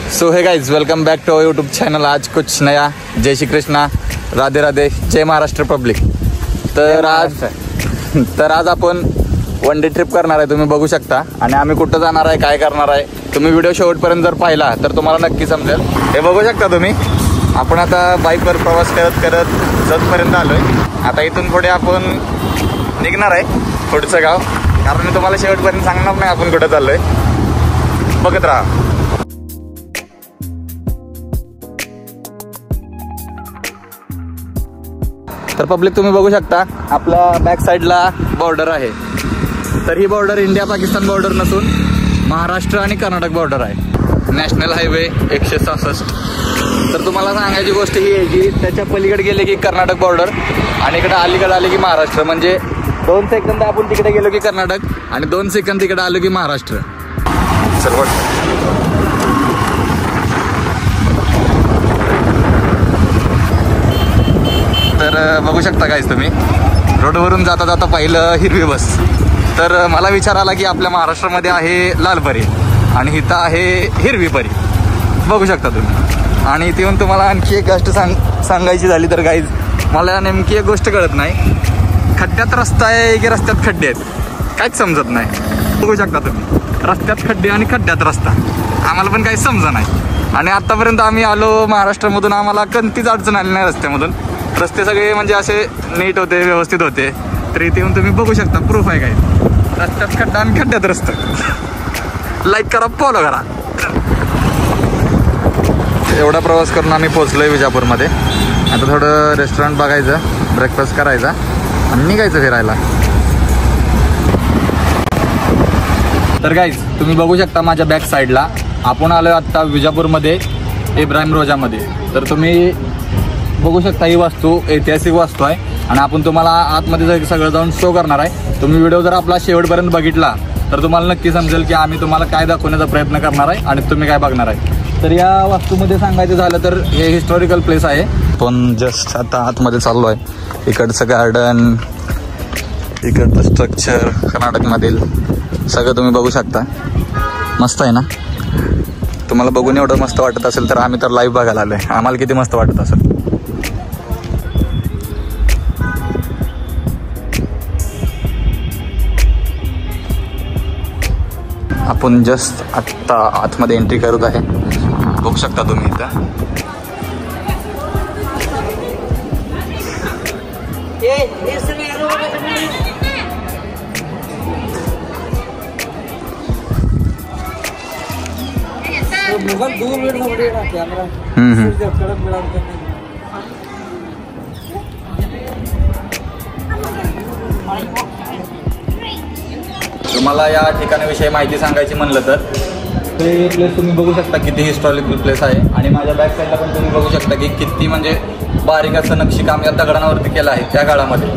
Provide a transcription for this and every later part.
So hi guys, welcome back to YouTube channel. आज कुछ नया। जय श्री कृष्णा, राधे राधे, जय महाराष्ट्र पब्लिक। तर आज आपण वन डे ट्रिप करणार आहे, तुम्ही बघू शकता। आणि आम्ही कुठं जाणार आहे, काय करणार आहे, तुम्ही व्हिडिओ शेवटपर्यंत जर पाहिला तर तुम्हाला नक्की समजेल। हे बघू शकता तुम्ही, आपण आता बाईकवर प्रवास करत करत जतपर्यंत आलोय। आता इथून पुढे आपण निघणार आहे पुढचं गाव, कारण मी तुम्हाला शेवटपर्यंत सांगणार नाही आपण कुठं चाललोय, बघत राहा। तर पब्लिक तुम्ही बघू शकता, आपल्या बॅक साईडला बॉर्डर आहे। तर ही बॉर्डर इंडिया पाकिस्तान बॉर्डर नसून महाराष्ट्र आणि कर्नाटक बॉर्डर आहे। National highway 166। तर तुम्हाला सांगायची गोष्ट ही आहे की त्याच्या पलीकडे गेले की कर्नाटक बॉर्डर आणि इकडे अलीकडे आले की महाराष्ट्र। म्हणजे 2 सेकंद आपण तिकडे गेलो की कर्नाटक आणि 2 सेकंद तिकडे आलो की महाराष्ट्र। चल तर बघू शकता गाईज तुम्ही, रोडवरून जाता जाता पाहिलं हिरवी बस। तर मला विचार आला की आपल्या महाराष्ट्रामध्ये आहे लाल परी आणि इथं आहे हिरवी परी, बघू शकता तुम्ही। आणि इथे येऊन तुम्हाला आणखी एक गोष्ट सांगायची झाली तर गाईज, मला नेमकी एक गोष्ट कळत नाही, खड्ड्यात रस्ता आहे की रस्त्यात खड्डे आहेत, काहीच समजत नाही। बघू शकता तुम्ही, रस्त्यात खड्डे आणि खड्ड्यात रस्ता, आम्हाला पण काही समजा नाही। आणि आतापर्यंत आम्ही आलो महाराष्ट्रामधून, आम्हाला कोणतीच अडचण आली नाही रस्त्यामधून। रस्ते सगळे म्हणजे असे नीट होते, व्यवस्थित होते। तर इथे येऊन तुम्ही बघू शकता, प्रूफ आहे काय, रस्त्यात खड्डा आणि खड्ड्यात रस्ता। लाईक करा, फॉलो करा। एवढा प्रवास करून आम्ही पोहोचलोय विजापूरमध्ये। आता थोडं रेस्टॉरंट बघायचं, ब्रेकफास्ट करायचा आणि निघायचं फिरायला। तर गाईज तुम्ही बघू शकता, माझ्या बॅक साईडला आपण आलोय आत्ता विजापूरमध्ये इब्राहिम रोजामध्ये। तर तुम्ही बघू शकता, ही वास्तू ऐतिहासिक वास्तू आहे आणि आपण तुम्हाला आतमध्ये सगळं जाऊन शो करणार आहे। तुम्ही व्हिडिओ जर आपला शेवटपर्यंत बघितला तर तुम्हाला नक्की समजेल की आम्ही तुम्हाला काय दाखवण्याचा प्रयत्न करणार आहे आणि तुम्ही काय बघणार आहे। तर या वास्तूमध्ये सांगायचं झालं तर हे हिस्टॉरिकल प्लेस आहे। पण जस्ट आता आतमध्ये चाललो आहे। इकडचं गार्डन, इकडचं स्ट्रक्चर, कर्नाटकमधील सगळं तुम्ही बघू शकता। मस्त आहे ना? तुम्हाला बघून एवढं मस्त वाटत असेल तर आम्ही तर लाईव्ह बघायला आलोय, आम्हाला किती मस्त वाटत असेल। आपण जस्ट आत्ता आतमध्ये एंट्री करत आहे, बघू शकता तुम्ही इथं। तुम्हाला या ठिकाणाविषयी माहिती सांगायची म्हणलं तर हे प्लेस तुम्ही बघू शकता किती हिस्टॉरिकल प्लेस आहे। आणि माझ्या बॅक साईडला पण तुम्ही बघू शकता की किती म्हणजे बारीक असं नक्षीकाम या दगडांवरती केलं आहे त्या काळामध्ये।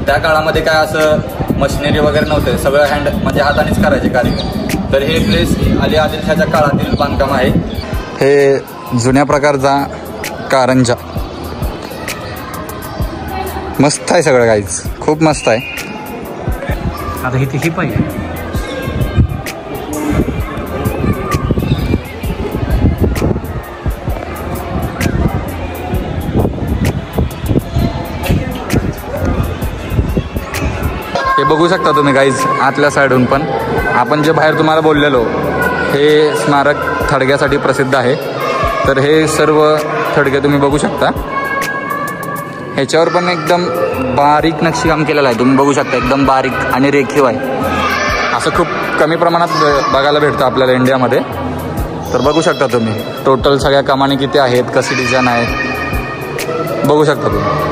त्या काळामध्ये काय असं मशिनरी वगैरे नव्हते, सगळं हँड म्हणजे हातानेच करायचे कारीगर। तर हे प्लेस अली आदिलशाच्या काळातील बांधकाम आहे। हे जुन्या प्रकारचा कारंजा, मस्त आहे सगळं गाईज, खूप मस्त आहे। आता इथे ही पाहिजे, हे बघू शकता तुम्ही गाईज आतल्या साईडून पण। आपण जे बाहेर तुम्हाला बोललेलो, हे स्मारक थडग्यासाठी प्रसिद्ध आहे। तर हे सर्व थडगे तुम्ही बघू शकता, ह्याच्यावर पण एकदम बारीक नक्षीकाम केलेलं आहे, तुम्ही बघू शकता, एकदम बारीक आणि रेखीव आहे। असं खूप कमी प्रमाणात बघायला भेटतं आपल्याला इंडियामध्ये। तर बघू शकता तुम्ही टोटल सगळ्या कमानी किती आहेत, कशी डिझाईन आहे, बघू शकता तुम्ही।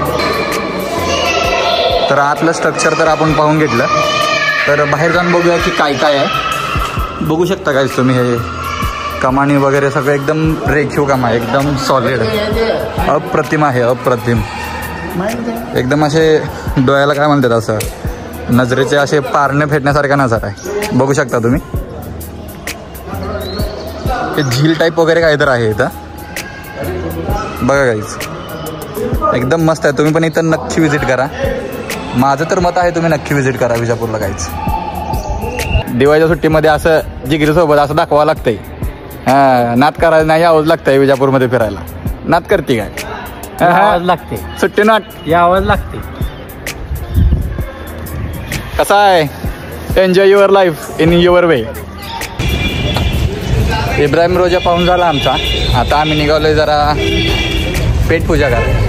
तर आतलं स्ट्रक्चर तर आपण पाहून घेतलं, तर बाहेर जाऊन बघूया की काय काय आहे। बघू शकता काय तुम्ही, हे कमानी वगैरे सगळं एकदम रेखीव काम आहे, एकदम सॉलिड, अप्रतिम आहे, अप्रतिम एकदम। असे डोळ्याला काय म्हणतात, असं नजरेचे असे पारणे फेटण्यासारखा नजारा आहे, बघू शकता तुम्ही। हे झील टाईप वगैरे काय तर आहे इथं, बघा गाईज, एकदम मस्त आहे। तुम्ही पण इथं नक्की व्हिजिट करा, माझं तर मत आहे तुम्ही नक्की व्हिजिट करा विजापूरला गाईज। दिवाळीच्या सुट्टीमध्ये असं जिगरीसोबत असं दाखवावं लागतंय, हा नाद करायला नाही यावंच लागतंय विजापूरमध्ये फिरायला. नाद करते काय? आवाज लागते सुट्टी नाट या आवाज लागते. कसा आहे? Enjoy your life in your way. Ibrahim Roza पाहून झाला आमचा. आता आम्ही निघालोय जरा पेट पूजा करायला.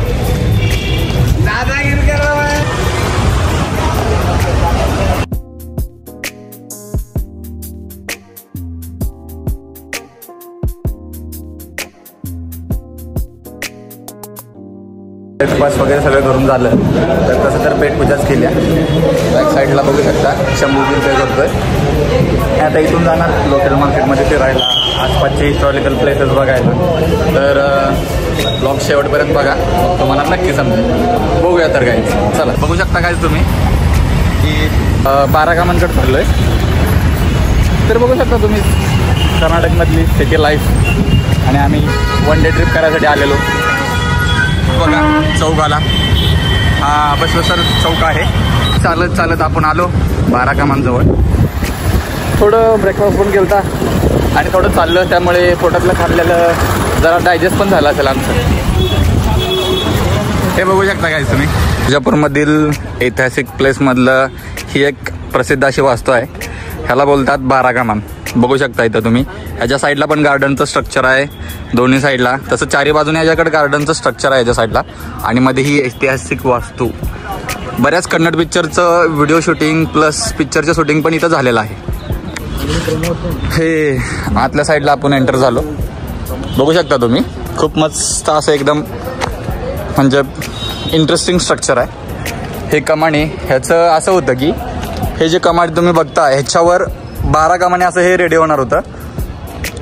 बस वगैरे सगळं करून झालं तर तसं तर पेट पूजाच केल्या. बॅक साईडला बघू शकता शंभूजी पे करतोय. आता इथून जाणार लोकल मार्केटमध्ये फिरायला, आसपासचे हिस्टॉरिकल प्लेसेस बघायला. तर ब्लॉग शेवटपर्यंत बघा, तुम्हाला नक्की समजेल. बघूया तर काय. चला बघू शकता काय तुम्ही की बाराकामांकडे चाललो आहे. तर बघू शकता तुम्ही कर्नाटकमधली सिटी लाईफ. आणि आम्ही वन डे ट्रिप करायसाठी आलेलो. बघा चौक आला. हा बसवेश्वर चौक आहे. चालत चालत आपण आलो बाराकामांजवळ. थोडं ब्रेकफास्ट पण केला आणि थोडं चाललं, त्यामुळे पोटातलं खाल्लेलं जरा डायजेस्ट पण झालं असेल आमचं. हे बघू शकता काय तुम्ही विजापूरमधील ऐतिहासिक प्लेसमधलं ही एक प्रसिद्ध अशी वास्तू आहे. ह्याला बोलतात बाराकामान. बघू शकता इथं तुम्ही. ह्याच्या साईडला पण गार्डनचं स्ट्रक्चर आहे दोन्ही साईडला. तसं चारी बाजूने ह्याच्याकडे गार्डनचं स्ट्रक्चर आहे ह्याच्या साईडला. आणि मध्ये ही ऐतिहासिक वास्तू. बऱ्याच कन्नड पिक्चरचं व्हिडिओ शूटिंग प्लस पिक्चरचं शूटिंग पण इथं झालेलं आहे. हे आतल्या साईडला आपण एंटर झालो. बघू शकता तुम्ही खूप मस्त असं एकदम म्हणजे इंटरेस्टिंग स्ट्रक्चर आहे. हे कमानी ह्याचं असं होतं की हे जे कमानी तुम्ही बघता ह्याच्यावर 12 कमाने असं हे रेडी होणार होतं.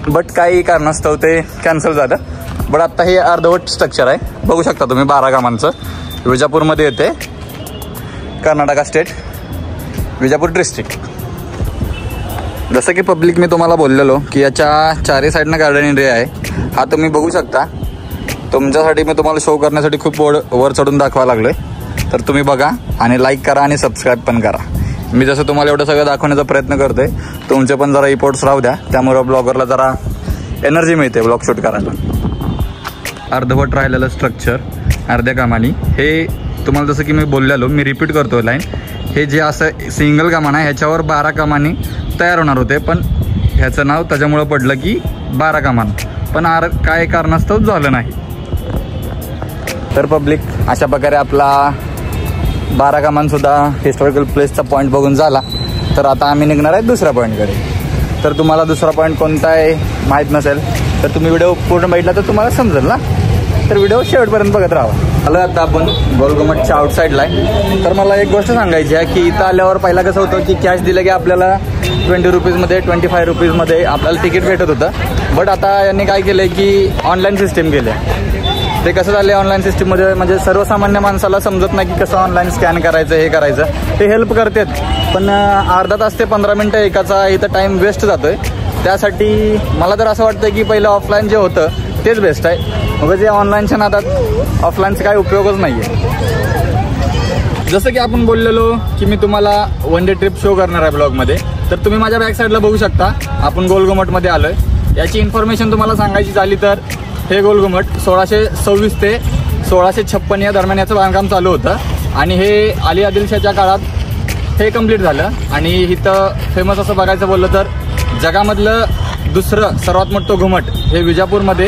बट काही कारणास्तव ते कॅन्सल झालं. बट आत्ता हे अर्धवट स्ट्रक्चर आहे. बघू शकता तुम्ही 12 कामांचं. विजापूरमध्ये येते, कर्नाटका स्टेट, विजापूर डिस्ट्रिक्ट. जसं की पब्लिक मी तुम्हाला बोललेलो की याच्या चारही साईडनं गार्डन एरिया आहे. हा तुम्ही बघू शकता. तुमच्यासाठी मी तुम्हाला शो करण्यासाठी खूप वर चढून दाखवा लागलो आहे. तर तुम्ही बघा आणि लाईक करा आणि सबस्क्राईब पण करा. मी जसं तुम्हाला एवढं सगळं दाखवण्याचा प्रयत्न करतोय, तुमचे पण जरा रिपोर्ट्स राहू द्या. त्यामुळं ब्लॉगरला जरा एनर्जी मिळते ब्लॉग शूट करायला. अर्धवट राहिलेलं स्ट्रक्चर अर्ध्या कामानी. हे तुम्हाला जसं की मी बोललेलो, मी रिपीट करतो लाईन. हे जे असं सिंगल कमान आहे ह्याच्यावर 12 कमानी तयार होणार होते. पण ह्याचं नाव त्याच्यामुळं पडलं की 12 कमान. पण काय कारणास्तव झालं नाही. तर पब्लिक अशा प्रकारे आपला 12 कामांसुद्धा हिस्टॉरिकल प्लेसचा पॉईंट बघून झाला. तर आता आम्ही निघणार आहे दुसऱ्या पॉईंटकडे. तर तुम्हाला दुसरा पॉईंट कोणता आहे माहीत नसेल तर तुम्ही व्हिडिओ पूर्ण बघितला तर तुम्हाला समजेल ना. तर व्हिडिओ शेवटपर्यंत बघत राहा. आलं आता आपण गोलघुमटच्या आउटसाईडला आहे. तर मला एक गोष्ट सांगायची आहे की इथं आल्यावर पहिला कसं होतं की कॅश दिलं की आपल्याला 20 रुपीजमध्ये 25 रुपीजमध्ये आपल्याला तिकीट भेटत होतं. बट आता यांनी काय केलं आहे की ऑनलाईन सिस्टीम केली आहे. ते कसं झालं ऑनलाईन सिस्टीममध्ये म्हणजे सर्वसामान्य माणसाला समजत नाही की कसं ऑनलाईन स्कॅन करायचं हे करायचं. ते हेल्प करतात पण अर्धा तास ते 15 मिनटं एकाचा इथं टाईम वेस्ट जातो आहे. त्यासाठी मला तर असं वाटतं की पहिलं ऑफलाईन जे होतं तेच बेस्ट आहे. मग जे ऑनलाईनच्या नादात ऑफलाईनचा काही उपयोगच नाही आहे. जसं की आपण बोललेलो की मी तुम्हाला वन डे ट्रिप शो करणार आहे ब्लॉगमध्ये. तर तुम्ही माझ्या बॅक साईडला बघू शकता आपण गोलघुमटमध्ये आलो आहे. याची इन्फॉर्मेशन तुम्हाला सांगायची झाली तर हे गोलघुमट 1626 ते 1656 या दरम्यान याचं बांधकाम चालू होतं. आणि हे अली आदिलशाच्या काळात हे कंप्लीट झालं. आणि इथं फेमस असं बघायचं बोललं तर जगामधलं दुसरं सर्वात मोठं घुमट हे विजापूरमध्ये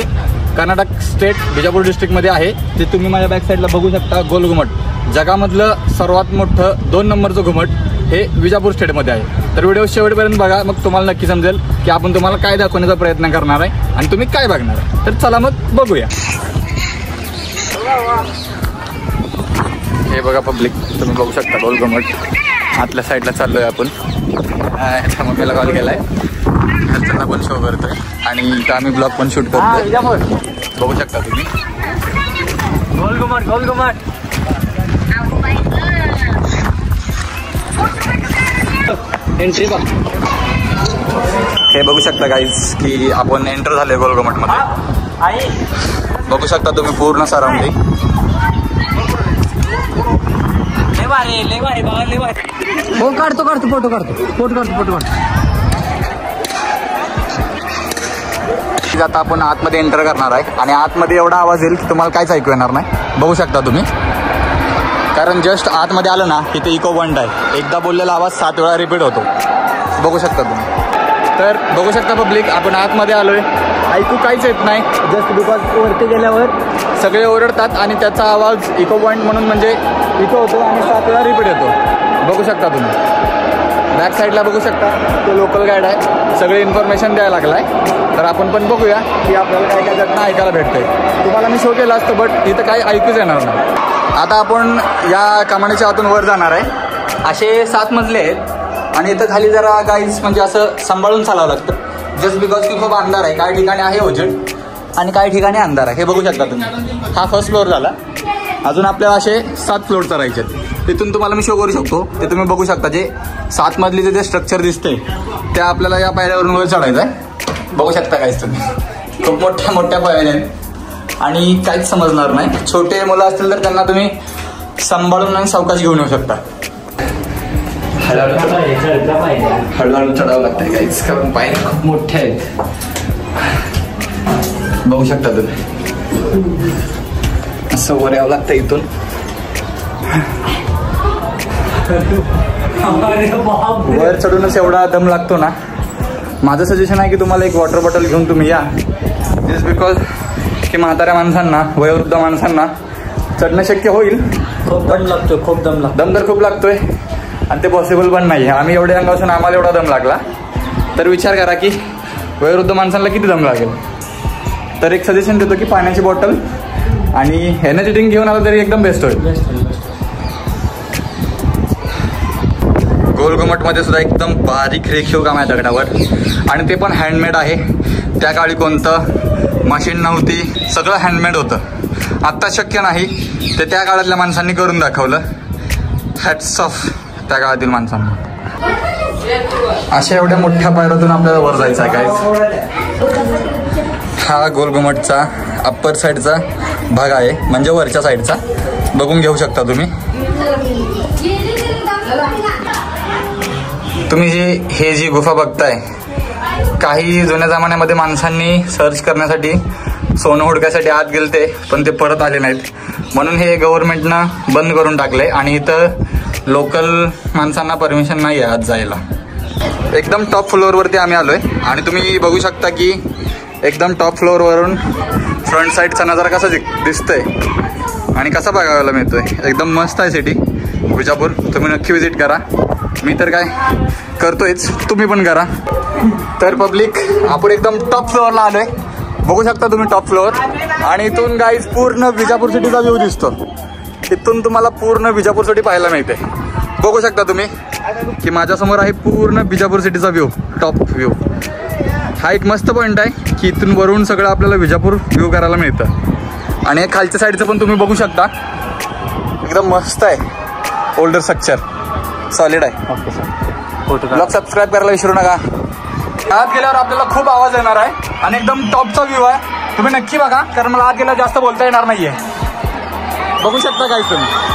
कर्नाटक स्टेट विजापूर डिस्ट्रिक्टमध्ये आहे. ते तुम्ही माझ्या बॅक साईडला बघू शकता. गोलघुमट जगामधलं सर्वात मोठं 2 नंबरचं घुमट हे विजापूर स्टेटमध्ये आहे. तर व्हिडिओ शेवटपर्यंत बघा, मग तुम्हाला नक्की समजेल की आपण तुम्हाला काय दाखवण्याचा प्रयत्न करणार आहे आणि तुम्ही काय बघणार आहे. तर चला मग बघूया. हे बघा पब्लिक तुम्ही बघू शकता गोलघुमट. आतल्या साईडला चाललोय आपण. ह्याच्या मम्मीला कॉल केलाय, घरच्यांना पण शो करतोय आणि इथं आम्ही ब्लॉग पण शूट करतोय. बघू शकता तुम्ही गोलघुमट गोलघुमट. एंट्री बघ. हे बघू शकता गाईज की आपण एंटर झाले गोलघुमटमध्ये. बघू शकता तुम्ही पूर्ण सराउंडिंग. हो काढतो फोटो काढतो. आता आपण आतमध्ये एंटर करणार आहे आणि आतमध्ये एवढा आवाज येईल की तुम्हाला काहीच ऐकू येणार नाही. बघू शकता तुम्ही, कारण जस्ट आतमध्ये आलं ना तिथे इको पॉइंट आहे. एकदा बोललेला आवाज 7 वेळा रिपीट होतो. बघू शकता तुम्ही. तर बघू शकता पब्लिक, आपण आतमध्ये आलोय. ऐकू काहीच येत नाही जस्ट बिकॉज वरती गेल्यावर सगळे ओरडतात आणि त्याचा आवाज इको पॉईंट म्हणून म्हणजे इको होतो आणि 7 वेळा रिपीट येतो. बघू शकता तुम्ही. बॅक साईडला बघू शकता तो लोकल गाईड आहे, सगळे इन्फॉर्मेशन द्यायला लागला आहे. तर आपण पण बघूया की आपल्याला काय काय त्यातनं ऐकायला भेटतंय. तुम्हाला मी शो केला असतं बट इथं काही ऐकूच येणार नाही. आता आपण या कमानीच्या आतून वर जाणार आहे. असे 7 मजले आहेत आणि इथं खाली जरा गाईज म्हणजे असं सांभाळून चालावं लागतं जस्ट बिकॉज की खूप अंधार आहे. काही ठिकाणी आहे उजेड आणि काही ठिकाणी अंधार आहे. हे बघू शकता तुम्ही. हा फर्स्ट फ्लोअर झाला. अजून आपल्याला असे 7 फ्लोअर चढायचे आहेत. तिथून तुम्हाला मी शो करू शकतो. ते तुम्ही बघू शकता. जे 7 मजलीचे जे स्ट्रक्चर दिसते ते आपल्याला या पायऱ्यावरून वर चढायचं आहे. बघू शकता काहीच तुम्ही. खूप मोठ्या मोठ्या पायऱ्या आहेत आणि काहीच समजणार नाही. छोटे मुलं असतील तर त्यांना तुम्ही सांभाळून आणि सावकाश घेऊन येऊ शकता. हळूहळू चढावं लागतंय काहीच, कारण पायऱ्या खूप मोठ्या आहेत. बघू शकता तुम्ही. असं वर यावं लागतं इथून. वर चढूनच एवढा दम लागतो ना. माझं सजेशन आहे की तुम्हाला एक वॉटर बॉटल घेऊन तुम्ही या. जस्ट बिकॉज की म्हाताऱ्या माणसांना, वयोवृद्ध माणसांना चढणं शक्य होईल. खूप दम लागतोय, खूप दम लागतो. दम तर खूप लागतोय आणि ते पॉसिबल पण नाही. आम्ही एवढे अंग असून आम्हाला एवढा दम लागला तर विचार करा की वयोवृद्ध माणसांना किती दम लागेल. तर एक सजेशन देतो की पाण्याची बॉटल आणि एनर्जी ड्रिंक घेऊन आला तरी एकदम बेस्ट होईल. गोलघुमटमध्ये सुद्धा एकदम बारीक रेखीव काम आहे दगडावर आणि ते पण हँडमेड आहे. त्या काळी कोणतं मशीन नव्हती, सगळं हँडमेड होतं. आत्ता शक्य नाही, ते त्या काळातल्या माणसांनी करून दाखवलं. हॅट्स ऑफ त्या काळातील माणसांना. अशा एवढ्या मोठ्या पायऱ्यातून आपल्याला वर जायचं आहे काय. हा गोलघुमटचा अप्पर साईडचा भाग आहे, म्हणजे वरच्या साईडचा. बघून घेऊ शकता तुम्ही. तुम्ही हे जी गुफा बघताय, काही जुन्या जमान्यामध्ये माणसांनी सर्च करण्यासाठी सोनं हुडकायसाठी आत गेलते पण ते परत आले नाहीत, म्हणून हे गव्हर्नमेंटनं बंद करून टाकलंय आणि इथं लोकल माणसांना परमिशन नाही आहे आत जायला. एकदम टॉप फ्लोअरवरती आम्ही आलोय आणि तुम्ही बघू शकता की एकदम टॉप फ्लोअरवरून फ्रंट साईडचा नजारा कसा दिसतोय आणि कसा बघायला मिळतोय. एकदम मस्त आहे सिटी विजापूर. तुम्ही नक्की विजिट करा. मी तर काय करतोयच, तुम्ही पण करा. तर पब्लिक, आपण एकदम टॉप फ्लोअरला आलोय. बघू शकता तुम्ही टॉप फ्लोअर आणि इथून गाईज पूर्ण विजापूर सिटीचा व्ह्यू दिसतो. इथून तुम्हाला पूर्ण विजापूर सिटी पाहायला मिळते. बघू शकता तुम्ही की माझ्यासमोर आहे पूर्ण विजापूर सिटीचा व्ह्यू, टॉप व्ह्यू. हा एक मस्त पॉईंट आहे की इथून वरून सगळं आपल्याला विजापूर व्ह्यू करायला मिळतं. आणि खालच्या साईडचं पण तुम्ही बघू शकता. एकदम मस्त आहे. ओल्डर स्ट्रक्चर सॉलिड आहे. Okay sir. ब्लॉग सबस्क्राईब करायला विसरू नका. आत गेल्यावर आपल्याला खूप आवाज येणार आहे आणि एकदम टॉपचा व्ह्यू आहे. तुम्ही नक्की बघा, कारण मला आत गेल्यावर जास्त बोलता येणार नाहीये. बघू शकता काय तुम्ही.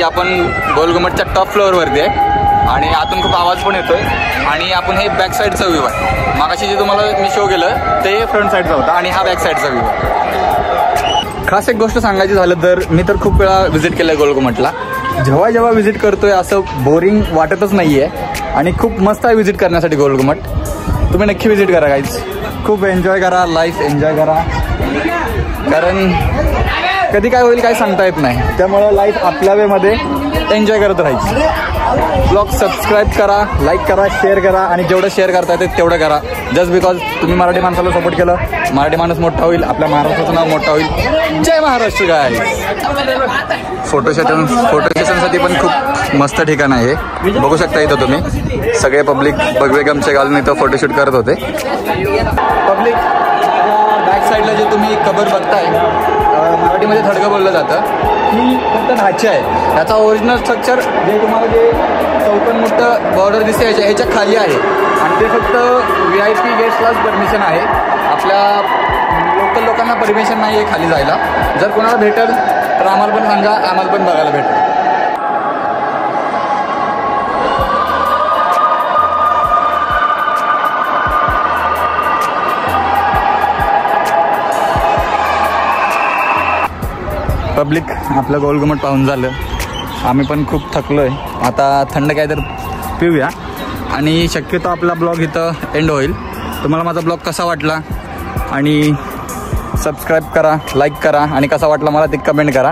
आपण गोलघुमटच्या टॉप फ्लोअरवरती आहे आणि आतून खूप आवाज पण येतोय आणि आपण हे बॅक साईडचा व्ह्यू आहे. मागाशी जे तुम्हाला मी शो केलं ते फ्रंट साईडचा होता आणि हा बॅक साईडचा व्ह्यू आहे. खास एक गोष्ट सांगायची झालं तर मी तर खूप वेळा व्हिजिट केलं गोलघुमटला. जेव्हा जेव्हा व्हिजिट करतोय असं बोरिंग वाटतच नाहीये आणि खूप मस्त आहे व्हिजिट करण्यासाठी गोलघुमट. तुम्ही नक्की व्हिजिट करा गाईज. खूप एन्जॉय करा, लाईफ एन्जॉय करा, कारण कधी काय होईल काय सांगता येत नाही. त्यामुळं लाईफ आपल्या वेमध्ये एन्जॉय करत राहायची. ब्लॉग सबस्क्राईब करा, लाईक करा, शेअर करा आणि जेवढं शेअर करता येते तेवढं करा. जस्ट बिकॉज तुम्ही मराठी माणसाला सपोर्ट केलं, मराठी माणूस मोठा होईल, आपल्या महाराष्ट्राचं नाव मोठा होईल. जय महाराष्ट्र. काय फोटो सेशनसाठी पण खूप मस्त ठिकाण आहे. बघू शकता इथं तुम्ही सगळे पब्लिक बगवे गमचे घालून इथं फोटोशूट करत होते. पब्लिक बॅक साईडला जे तुम्ही कबर बघताय, मराठीमध्ये थडगं बोललं जातं. ही फक्त ढाची आहे. याचा ओरिजिनल स्ट्रक्चर जे तुम्हाला जे चौकन मोठं बॉर्डर दिसते ह्याच्या खाली आहे आणि ते फक्त VIP गेस्टलाच परमिशन आहे. आपल्या लोकल लोकांना परमिशन नाही आहे खाली जायला. जर कोणाला भेटेल तर आम्हाला पण सांगा, आम्हाला पण बघायला भेटेल. पब्लिक आपलं गोलघुमट पाहून झालं. आम्ही पण खूप थकलो आहे. आता थंड काय तर पिऊया आणि शक्यतो आपला ब्लॉग इथं एंड होईल. तुम्हाला माझा ब्लॉग कसा वाटला आणि सबस्क्राईब करा, लाईक करा आणि कसा वाटला मला ते कमेंट करा.